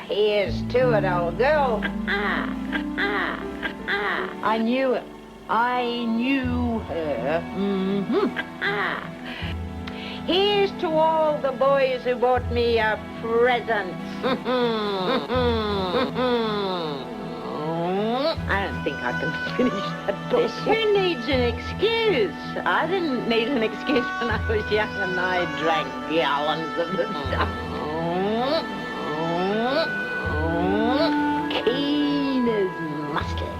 Here's to it, old girl. I knew it. I knew her. Here's to all the boys who bought me a present. I don't think I can finish that book. Who needs an excuse? I didn't need an excuse when I was young and I drank gallons of the stuff. Keen as mustard.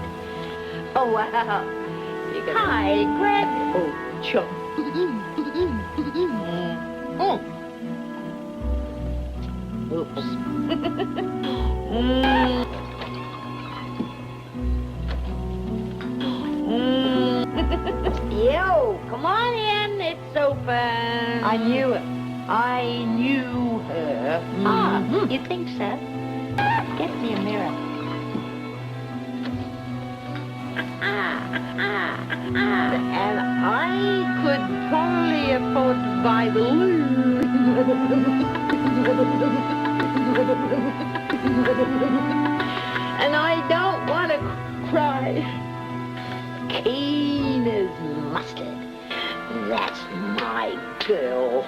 Oh, wow. Hi, Greg. Oh, chum. Oops. Yo, come on in. It's open. I knew it. I knew her. You think so? Get me a mirror. And I could probably afford to buy the loo. And I don't want to cry. Keen as mustard. That's my girl.